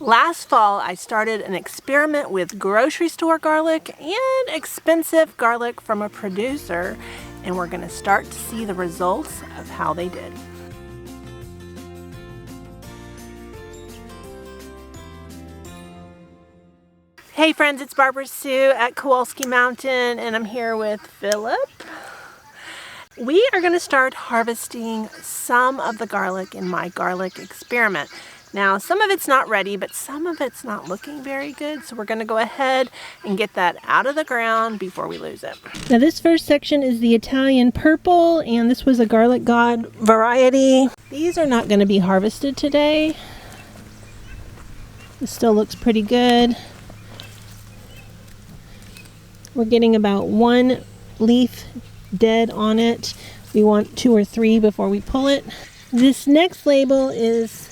Last fall, I started an experiment with grocery store garlic and expensive garlic from a producer, and we're going to start to see the results of how they did. Hey friends, it's Barbara Sue at Kowalski Mountain, and I'm here with Philip. We are going to start harvesting some of the garlic in my garlic experiment. Now, some of it's not ready, but some of it's not looking very good, so we're going to go ahead and get that out of the ground before we lose it. Now, this first section is the Italian purple, and this was a Garlic God variety. These are not going to be harvested today. This still looks pretty good. We're getting about one leaf dead on it. We want 2 or 3 before we pull it. This next label is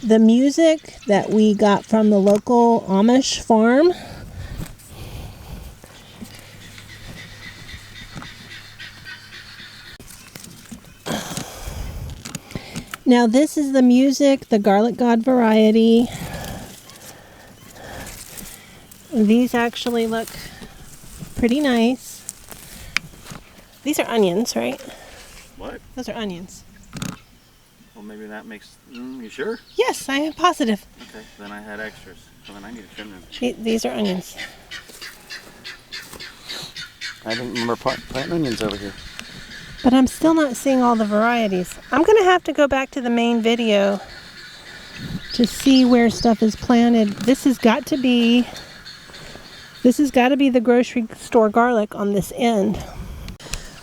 the music that we got from the local Amish farm. Now this is the music, the Garlic God variety. These actually look pretty nice. These are onions, right? What? Those are onions. Well, maybe that makes... you sure? Yes, I am positive. Okay, then I had extras. So then I need to trim them. These are onions. I didn't remember planting onions over here. But I'm still not seeing all the varieties. I'm going to have to go back to the main video to see where stuff is planted. This has got to be the grocery store garlic on this end.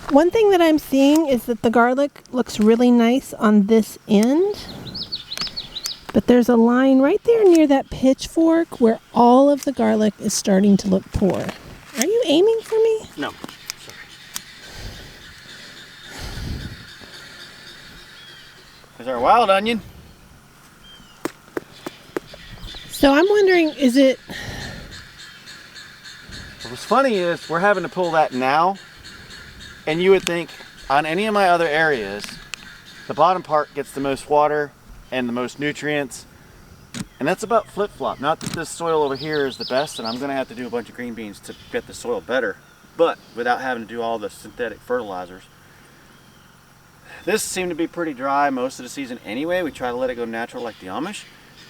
One thing that I'm seeing is that the garlic looks really nice on this end, but there's a line right there near that pitchfork where all of the garlic is starting to look poor. Are you aiming for me? No. There's our wild onion. So I'm wondering, is it... What's funny is we're having to pull that now. And you would think on any of my other areas, the bottom part gets the most water and the most nutrients. And that's about flip-flop. Not that this soil over here is the best, and I'm going to have to do a bunch of green beans to get the soil better, but without having to do all the synthetic fertilizers. This seemed to be pretty dry most of the season anyway. We try to let it go natural like the Amish.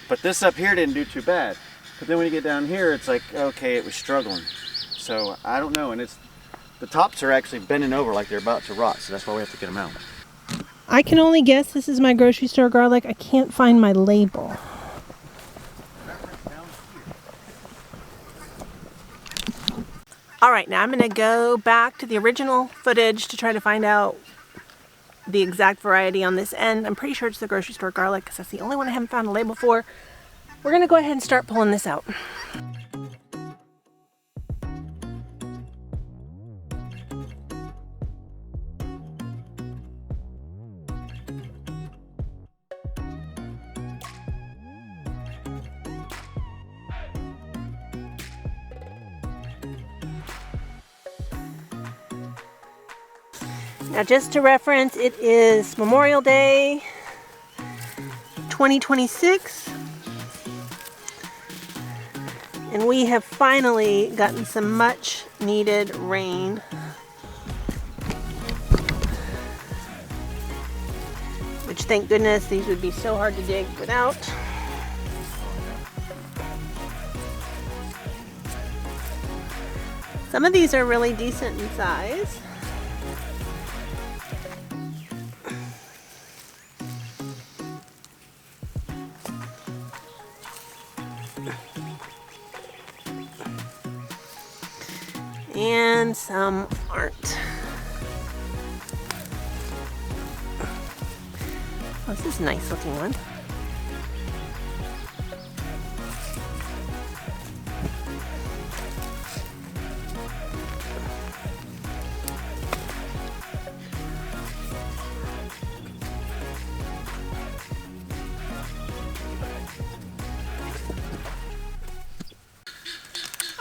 But this up here didn't do too bad. But then when you get down here, it's like, okay, it was struggling. So I don't know, and the tops are actually bending over like they're about to rot, so that's why we have to get them out. I can only guess this is my grocery store garlic. I can't find my label. All right, now I'm going to go back to the original footage to try to find out the exact variety on this end. I'm pretty sure it's the grocery store garlic because that's the only one I haven't found a label for. We're going to go ahead and start pulling this out. Now just to reference, it is Memorial Day 2026, and we have finally gotten some much needed rain. Which, thank goodness, these would be so hard to dig without. Some of these are really decent in size. And some aren't. Oh, this is a nice looking one.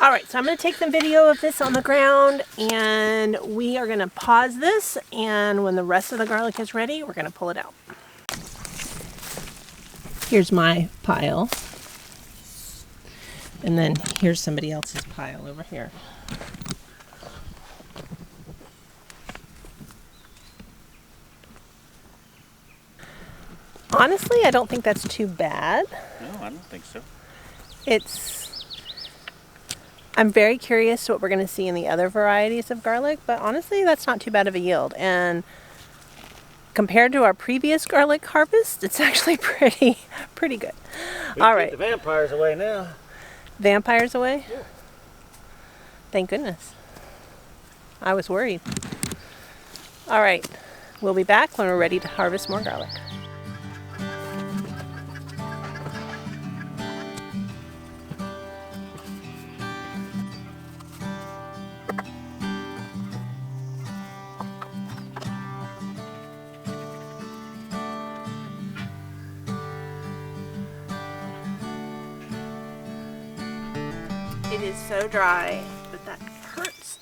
All right, so I'm going to take some video of this on the ground, and we are going to pause this, and when the rest of the garlic is ready, we're going to pull it out. Here's my pile. And then here's somebody else's pile over here. Honestly, I don't think that's too bad. No, I don't think so. I'm very curious to what we're going to see in the other varieties of garlic, but honestly, that's not too bad of a yield. And compared to our previous garlic harvest, it's actually pretty good. All right. The vampires away now. Vampires away? Yeah. Thank goodness. I was worried. All right. We'll be back when we're ready to harvest more garlic. It is so dry, but that hurts.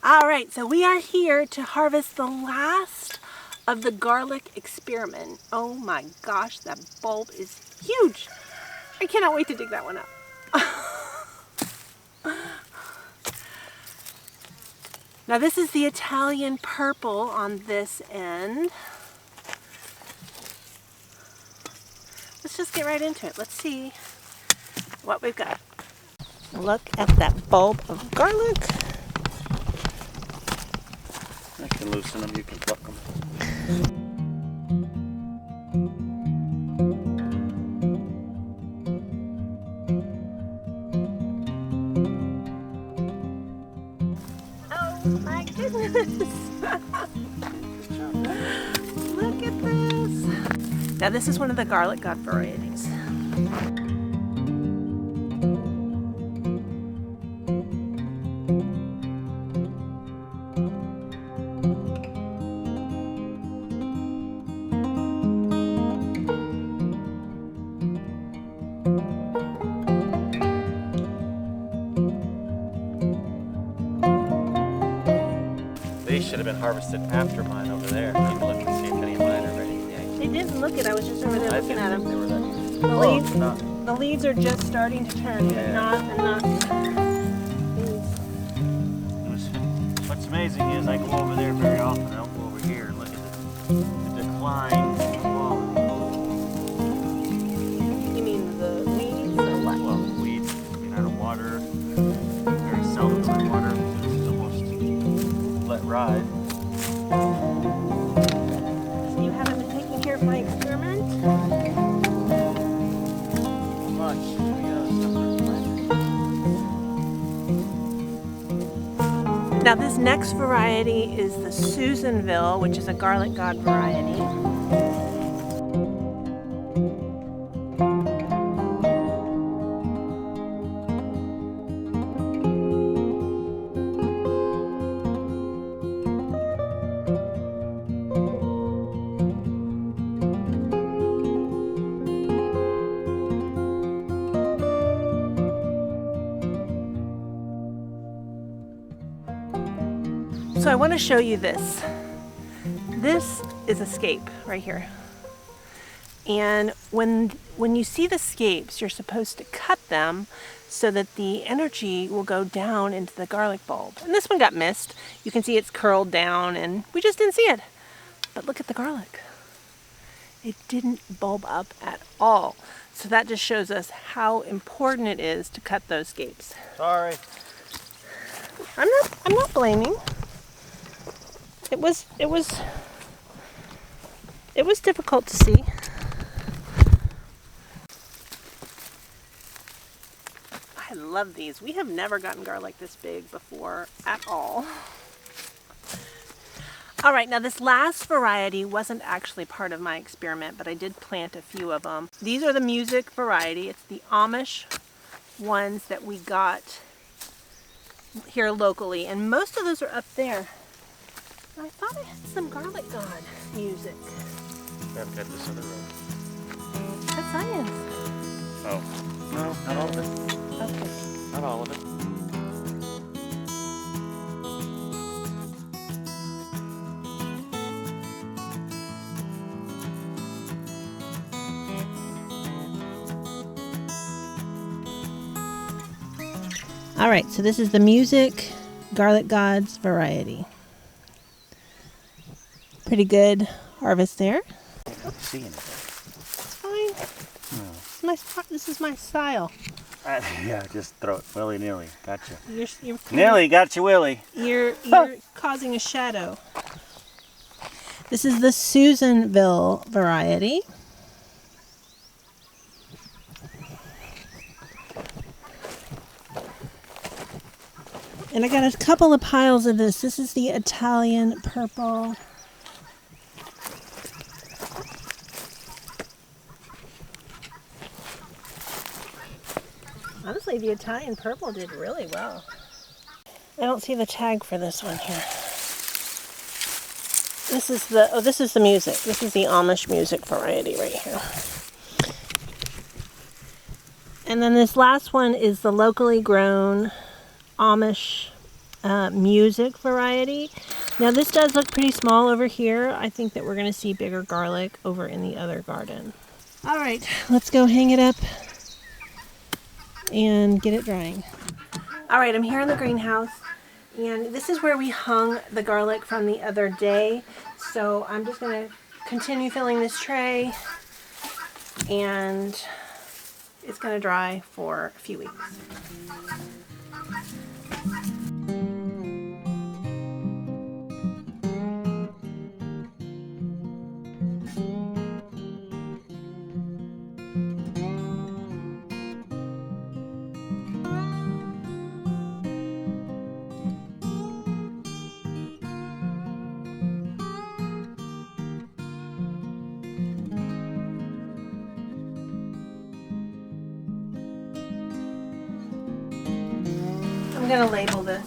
All right, so we are here to harvest the last of the garlic experiment. Oh my gosh, that bulb is huge. I cannot wait to dig that one up. Now this is the Italian purple on this end. Let's just get right into it. Let's see what we've got. Look at that bulb of garlic. I can loosen them, you can pluck them. Oh my goodness. Look at this. Now this is one of the garlic god varieties. They should have been harvested after mine over there. Take a look and see if any of mine are ready. They didn't look it. I was just over there looking at them. They were that. The leaves are just starting to turn, but not enough. What's amazing is I go over there very often. I don't go over here and look at the decline in quality. You mean the weeds or what? Well, weeds, out of water. Very seldom in water because it's almost let ride. So you haven't been taking care of my experiment? Much. Now this next variety is the Susanville, which is a garlic god variety. So I want to show you this. This is a scape right here. And when you see the scapes, you're supposed to cut them so that the energy will go down into the garlic bulb. And this one got missed. You can see it's curled down and we just didn't see it. But look at the garlic. It didn't bulb up at all. So that just shows us how important it is to cut those scapes. Sorry. I'm not blaming. It was difficult to see. I love these. We have never gotten garlic this big before at all. All right, now this last variety wasn't actually part of my experiment, but I did plant a few of them. These are the music variety. It's the Amish ones that we got here locally, and most of those are up there. I thought I had some garlic god music. I've got this other road. That's science. Oh. No, not all of it. Okay. Not all of it. All right, so this is the Music Garlic Gods variety. Pretty good harvest there. I don't see anything. It's fine. This is my style. Yeah, just throw it willy-nilly. Gotcha. You're Nilly, gotcha, Willy. You're causing a shadow. This is the Susanville variety. And I got a couple of piles of this. This is the Italian purple. Honestly, the Italian purple did really well. I don't see the tag for this one here. This is the music. This is the Amish music variety right here. And then this last one is the locally grown Amish music variety. Now this does look pretty small over here. I think that we're going to see bigger garlic over in the other garden. All right, let's go hang it up and get it drying. All right, I'm here in the greenhouse, and this is where we hung the garlic from the other day. So I'm just going to continue filling this tray, and it's going to dry for a few weeks. I'm going to label this.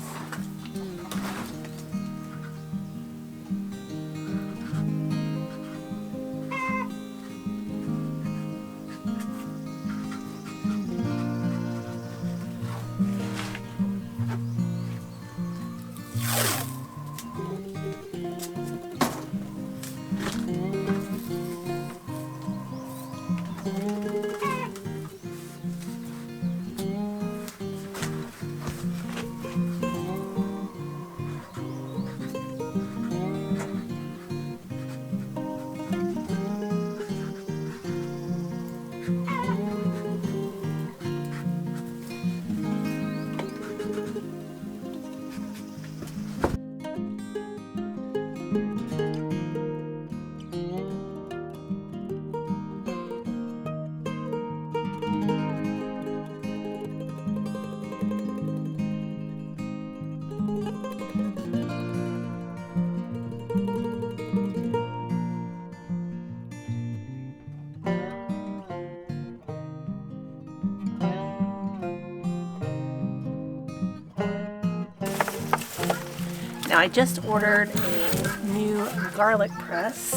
Now I just ordered a new garlic press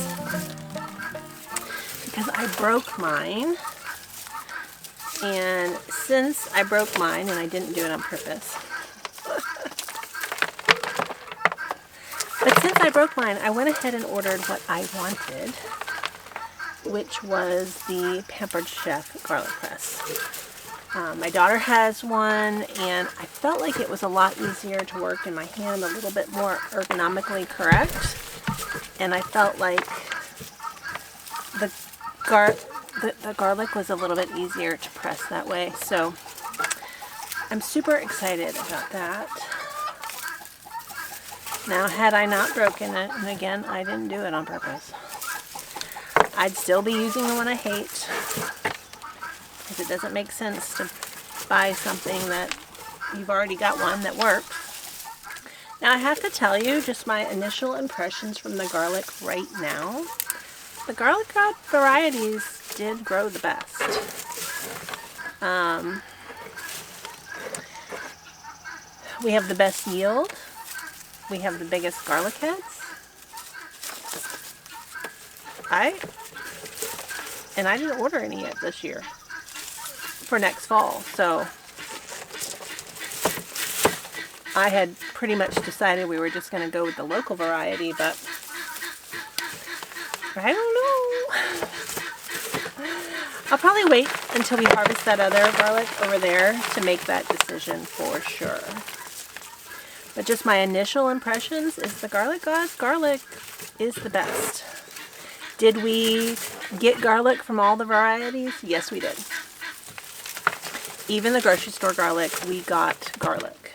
because I broke mine, and since I broke mine, and I didn't do it on purpose, but since I broke mine, I went ahead and ordered what I wanted, which was the Pampered Chef garlic press. My daughter has one, and I felt like it was a lot easier to work in my hand, a little bit more ergonomically correct, and I felt like the garlic was a little bit easier to press that way, so I'm super excited about that. Now, had I not broken it, and again, I didn't do it on purpose, I'd still be using the one I hate, because it doesn't make sense to buy something that you've already got one that works. Now I have to tell you just my initial impressions from the garlic right now. The garlic god varieties did grow the best. We have the best yield. We have the biggest garlic heads. I didn't order any yet this year for next fall, so I had pretty much decided we were just going to go with the local variety, but I don't know. I'll probably wait until we harvest that other garlic over there to make that decision for sure. But just my initial impressions is the garlic is the best. Did we get garlic from all the varieties? Yes, we did. Even the grocery store garlic, we got garlic.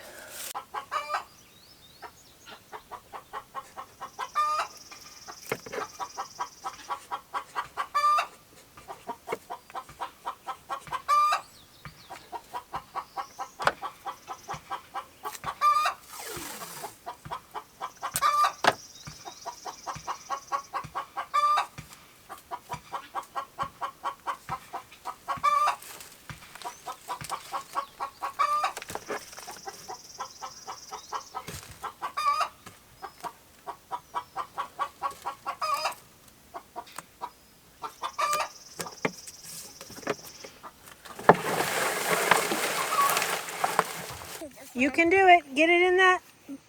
You can do it. Get it in that.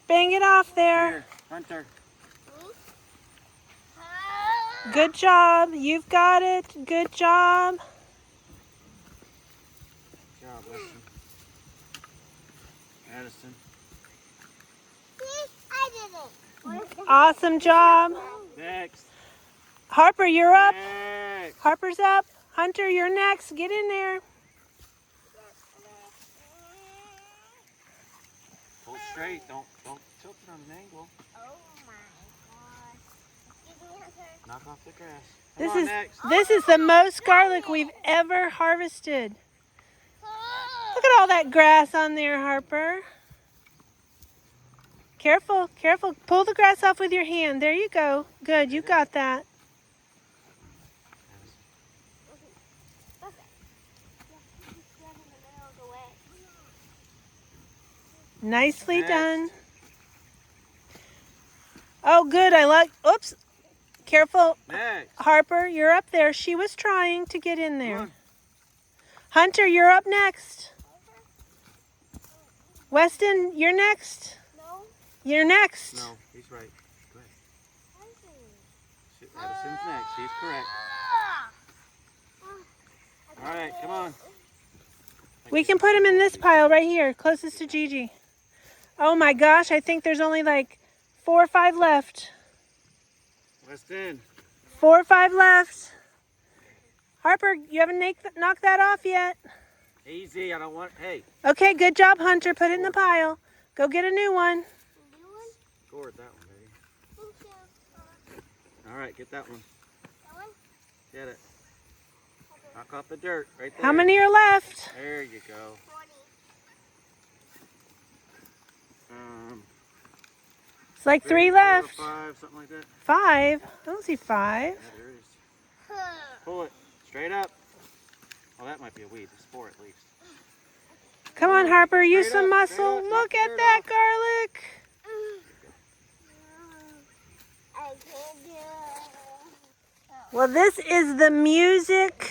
Bang it off there. Here, Hunter. Good job. You've got it. Good job. Good job, Weston. Addison. I did it. Awesome job. Next. Harper, you're up. Next. Harper's up. Hunter, you're next. Get in there. Hold straight. Don't tilt it on an angle. Oh my gosh. Excuse me, Hunter. Knock off the grass. This is the most garlic we've ever harvested. Look at all that grass on there, Harper. Careful, careful. Pull the grass off with your hand. There you go. Good, you got that. Nicely done. Oh, good. Oops. Careful. Next. Harper, you're up there. She was trying to get in Come there. on. Hunter, you're up next. Weston, you're next. No. You're next. No, he's right. Go ahead. Addison's next. He's correct. All right, come on. We can put him in this pile right here, closest to Gigi. Oh my gosh, I think there's only like 4 or 5 left. Weston. 4 or 5 left. Harper, you haven't knocked that off yet. Easy. I don't want. Hey. Okay, good job, Hunter. Put it in the pile. Go get a new one. Scored that one, baby. Thank you. All right, get that one. That one? Get it. Knock off the dirt right there. How many are left? There you go. 40. It's like 3 4 or left. 5, something like that. 5. I don't see 5. Yeah, there is. Pull it straight up. Oh, that might be a weed. There's 4 at least. Come on, Harper. Use Straight some up, straight muscle. up, knock Look the at dirt that off. garlic. I can't do it. Well, this is the music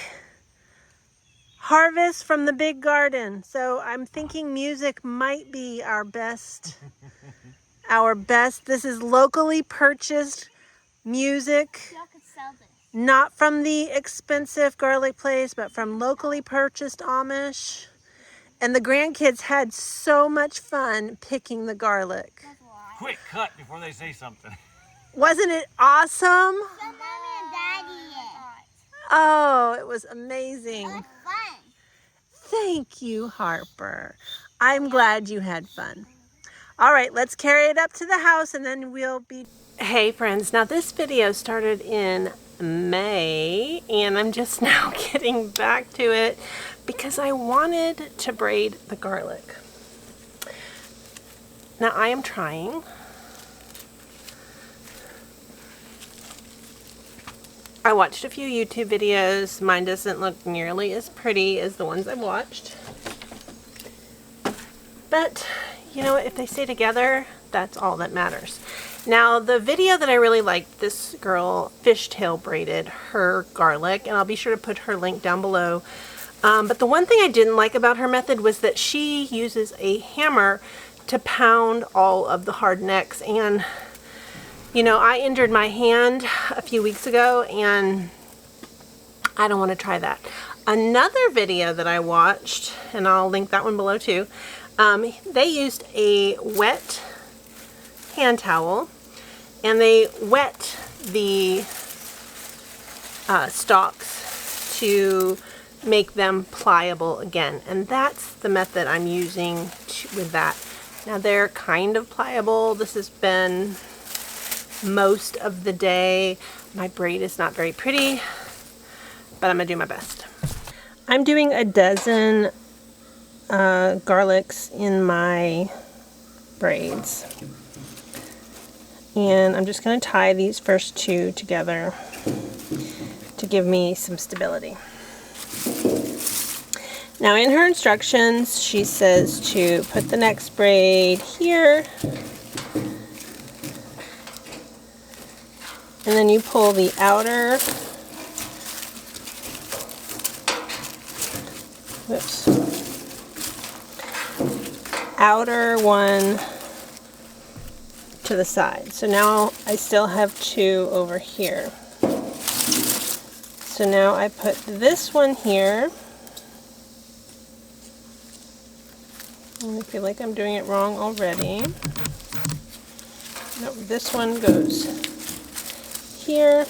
harvest from the big garden. So I'm thinking music might be our best. This is locally purchased music. Y'all could sell this. Not from the expensive garlic place, but from locally purchased Amish. And the grandkids had so much fun picking the garlic. That's why. Quick cut before they say something. Wasn't it awesome? Show Mommy and Daddy it. Oh, it was amazing. It was fun. Thank you, Harper. I'm glad you had fun. All right, let's carry it up to the house and then we'll be... Hey friends, now this video started in May and I'm just now getting back to it because I wanted to braid the garlic. Now I am trying. I watched a few YouTube videos. Mine doesn't look nearly as pretty as the ones I've watched. But, you know, if they stay together, that's all that matters. Now, the video that I really liked, this girl fishtail braided her garlic, and I'll be sure to put her link down below. But the one thing I didn't like about her method was that she uses a hammer to pound all of the hard necks. And, you know, I injured my hand a few weeks ago, and I don't want to try that. Another video that I watched, and I'll link that one below too, they used a wet hand towel and they wet the stalks to make them pliable again, and that's the method I'm using with that. Now they're kind of pliable. This has been most of the day. My braid is not very pretty, but I'm gonna do my best. I'm doing a dozen garlics in my braids, and I'm just going to tie these first two together to give me some stability. Now in her instructions she says to put the next braid here, and then you pull the outer, outer one to the side. So now I still have two over here. So now I put this one here. I feel like I'm doing it wrong already. Nope, this one goes here.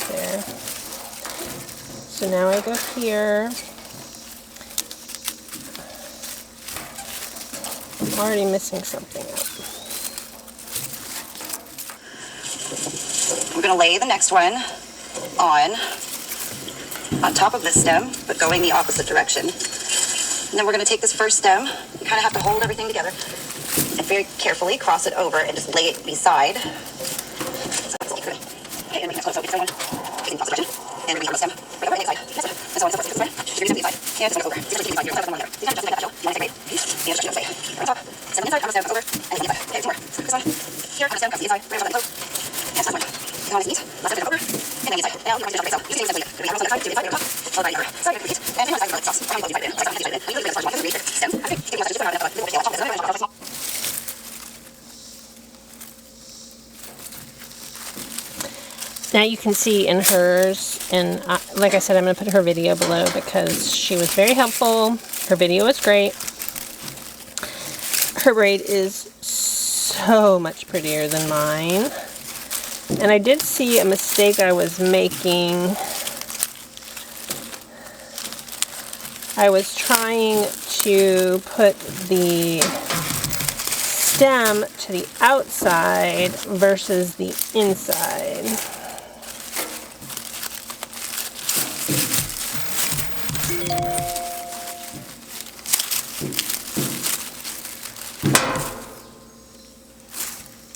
There. So now I go here. I'm already missing something up. We're going to lay the next one on top of this stem, but going the opposite direction. And then we're going to take this first stem. You kind of have to hold everything together and very carefully cross it over and just lay it beside. Okay, and we can close out the other one. Taking the opposite direction. And we have the stem right over and inside. This way. And so on and so forth. This way. You're going to inside. And this one goes over. You're going to keep inside. You're going to one there. You kind of just like that, Jill. You want to take weight. And just say. Right on top. Stem inside, on the stem, over, and then inside. Okay, more. This one. Here, on the stem, comes the inside. Right on that close. And so one. You want to eat. Last time, over. And then inside. Now, you're going to jump right out. You can do the same thing. We have on the side, do the inside, go top. Followed by your over. Sorry, repeat. And then on the side, go sauce. I'm going to go inside in. Like, I'm going to inside in. And you can do the first one. This is the stem. I think you can just put it on the little top. This is another one. Now you can see in hers, and like I said, I'm going to put her video below because she was very helpful. Her video was great. Her braid is so much prettier than mine. And I did see a mistake I was making. I was trying to put the stem to the outside versus the inside.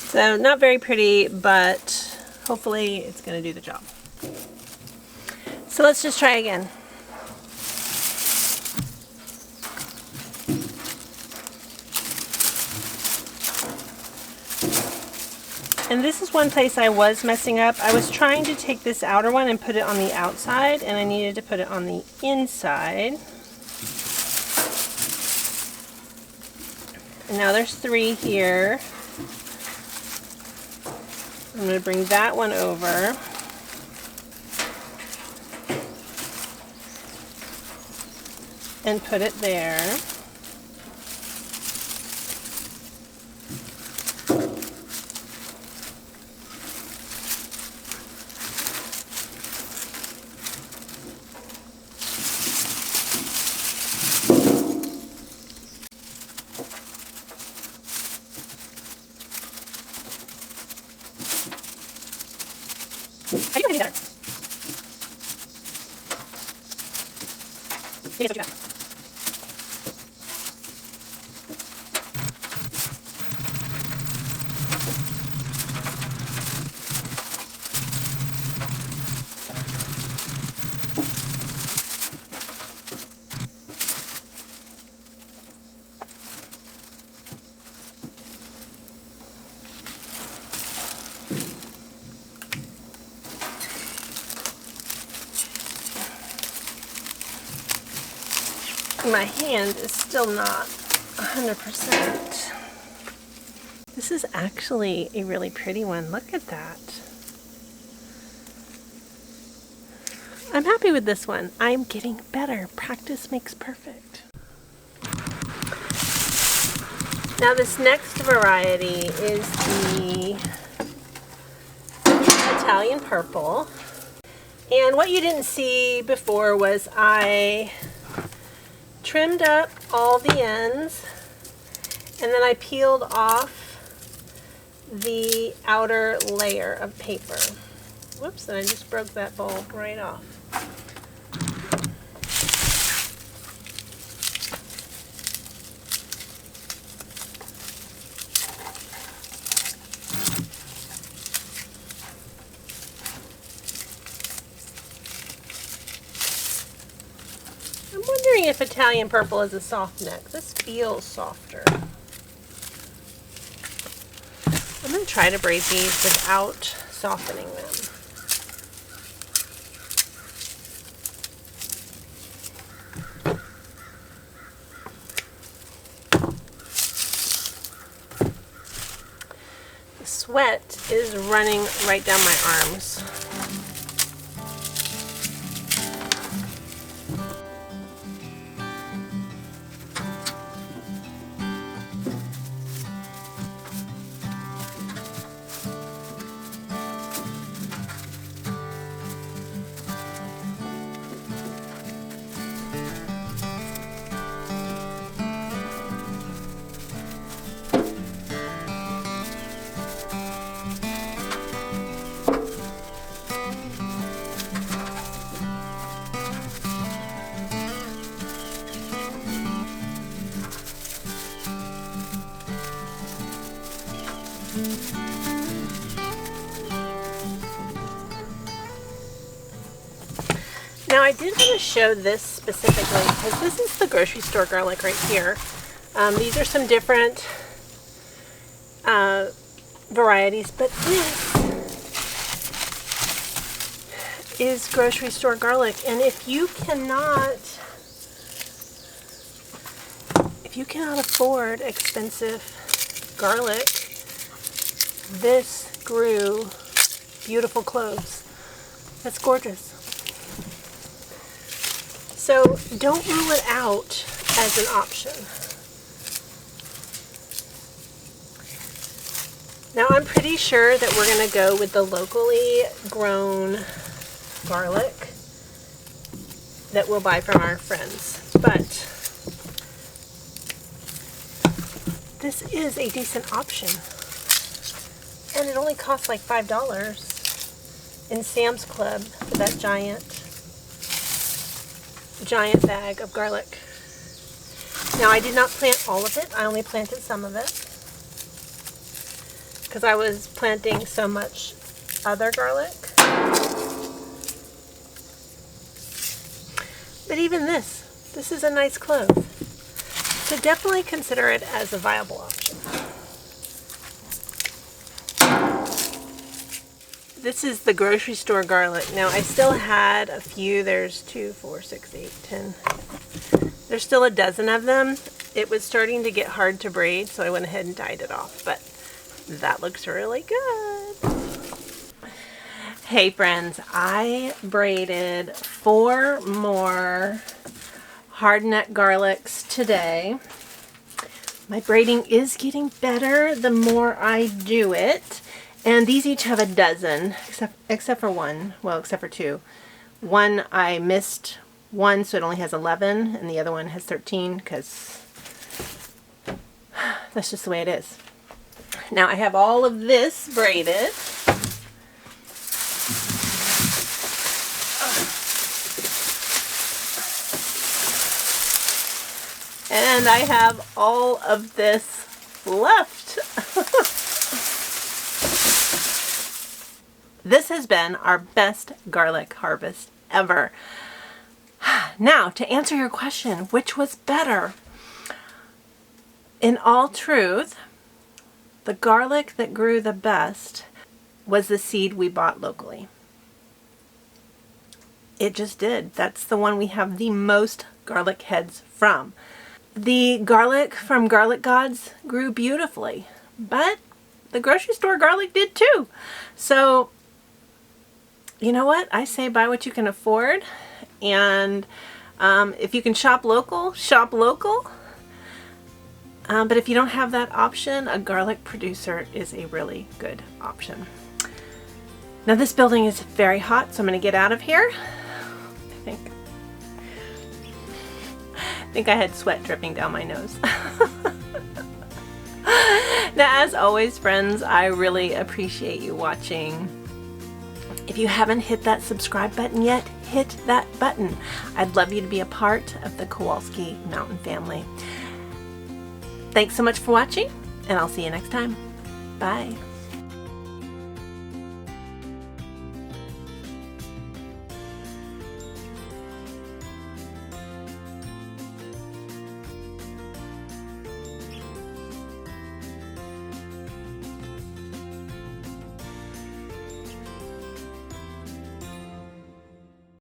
So not very pretty, but hopefully it's going to do the job. So let's just try again. And this is one place I was messing up. I was trying to take this outer one and put it on the outside, and I needed to put it on the inside. And now there's 3 here. I'm going to bring that one over. And put it there. I think I can do better. Maybe it's not too bad. My hand is still not 100%. This is actually a really pretty one. Look at that. I'm happy with this one. I'm getting better. Practice makes perfect. Now this next variety is the Italian purple. And what you didn't see before was I trimmed up all the ends and then I peeled off the outer layer of paper. Whoops, and I just broke that bulb right off. I'm wondering if Italian purple is a soft neck. This feels softer. I'm going to try to braid these without softening them. The sweat is running right down my arms. Now I did want to show this specifically because this is the grocery store garlic right here. These are some different varieties, but this is grocery store garlic. And if you cannot afford expensive garlic, this grew beautiful cloves. That's gorgeous. So don't rule it out as an option. Now I'm pretty sure that we're going to go with the locally grown garlic that we'll buy from our friends. But this is a decent option. And it only costs like $5 in Sam's Club for that giant bag of garlic. Now I did not plant all of it. I only planted some of it because I was planting so much other garlic. But even this is a nice clove. So definitely consider it as a viable option. This is the grocery store garlic. Now I still had a few. There's 2, 4, 6, 8, 10. There's still a dozen of them. It was starting to get hard to braid, so I went ahead and dyed it off, but that looks really good. Hey friends, I braided 4 more hard neck garlics today. My braiding is getting better the more I do it. And these each have a dozen, except for one. Well, except for 2. One I missed one, so it only has 11, and the other one has 13, because that's just the way it is. Now I have all of this braided. And I have all of this left. This has been our best garlic harvest ever. Now, to answer your question, which was better? In all truth, the garlic that grew the best was the seed we bought locally. It just did. That's the one we have the most garlic heads from. The garlic from Garlic Gods grew beautifully, but the grocery store garlic did too. So, you know what? I say buy what you can afford, and if you can shop local, shop local. But if you don't have that option, a garlic producer is a really good option. Now this building is very hot, so I'm going to get out of here. I think I had sweat dripping down my nose. Now, as always, friends, I really appreciate you watching. If you haven't hit that subscribe button yet, hit that button. I'd love you to be a part of the Kowalski Mountain family. Thanks so much for watching, and I'll see you next time. Bye.